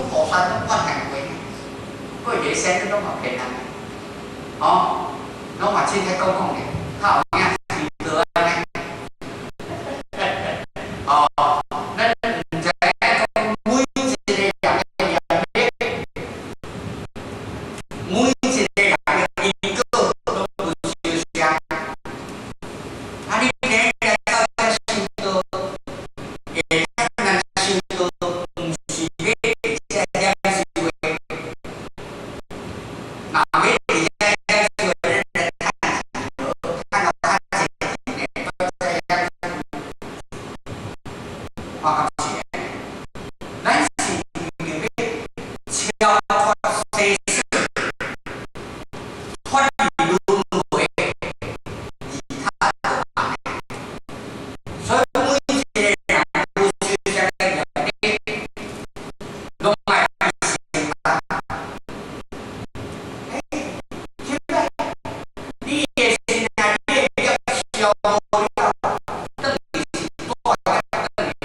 高山我行过，过野山拢嘛骗人，哦，拢嘛凊彩讲讲的，较有影是得安尼，哦，咱唔知讲每一个人的业力，每一个人的因果拢有相像，啊，你今日到这修道，会咱修道，唔是要这点修的，那要这点修的，咱来看看钱的，我讲是，咱是为了超脱世事，脱离轮回，其他的嘛，所以每一个人有修这个业力，拢爱想啦。现在你的心啊，你的业消无了，等于是大概等于，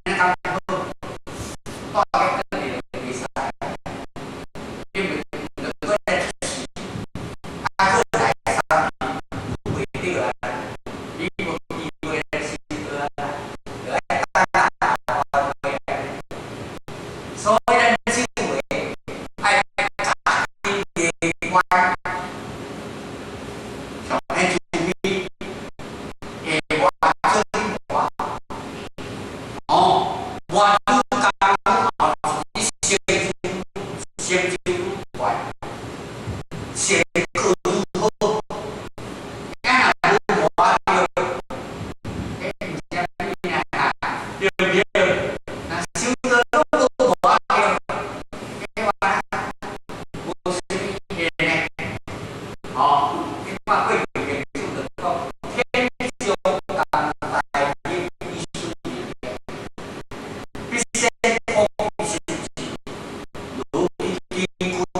咱讲好，大概等于就袂使，因为如果来出事，啊，好来三年袂着啊，你无机会来死个啊，就爱等啊，回来。所以咱修为爱查经的观，上天注意，下我尊我，哦，我主讲后你先就怪，先可如何？俺若无我着，唔知你啊，对不对？那修得拢无我着，话无什么嘢呢？哦，你看过去的就能讲天上共大业艺术里，必先空心气，如一金箍，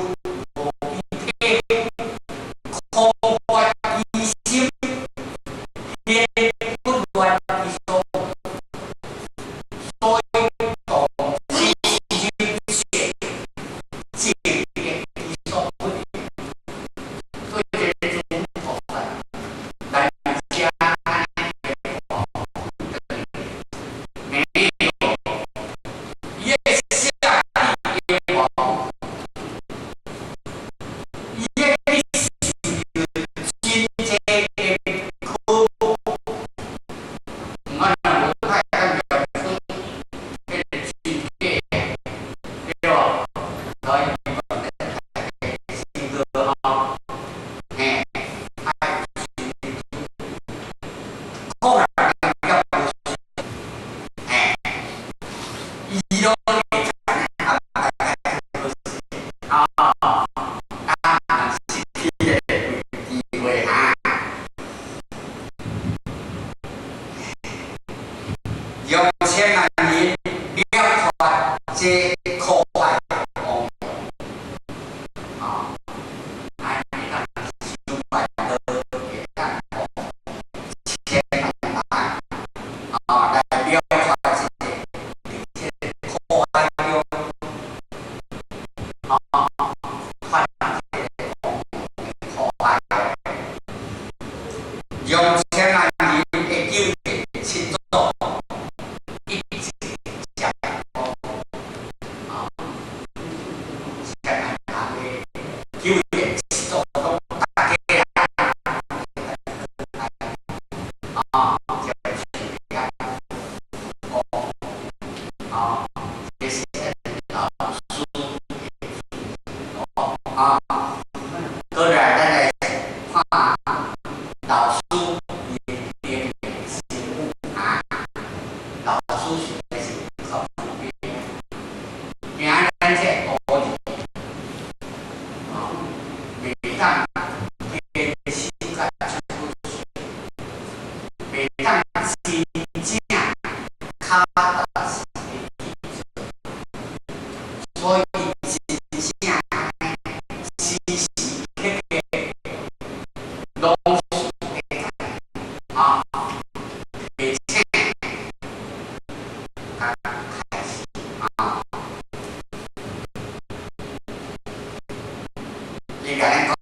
无一铁，空观一心，天不乱一手，所以动心心血，静变一手不离。所以这是中国人，咱家的话，没有越下地越王，越是今天的科，我们太阳元素的今天，对吧？所以我们是个啊，哎。个人要伊拢会啊，是体的机会啊，用千万年了脱这苦海王啊，哎，你看修办的也干过千万万啊，来了脱这苦海中啊，脱这苦海，用千万年的经验去做。一直讲啊，千万年的经验去做，大家啊，就是啊，这些老师啊，个人来看老师也是啊，老师学的是靠普遍，今咱这学历啊，袂当天生甲出不去，袂当真正脚踏实地，所以真正时时刻刻拢是会啊，而且刚开始啊，你甲恁讲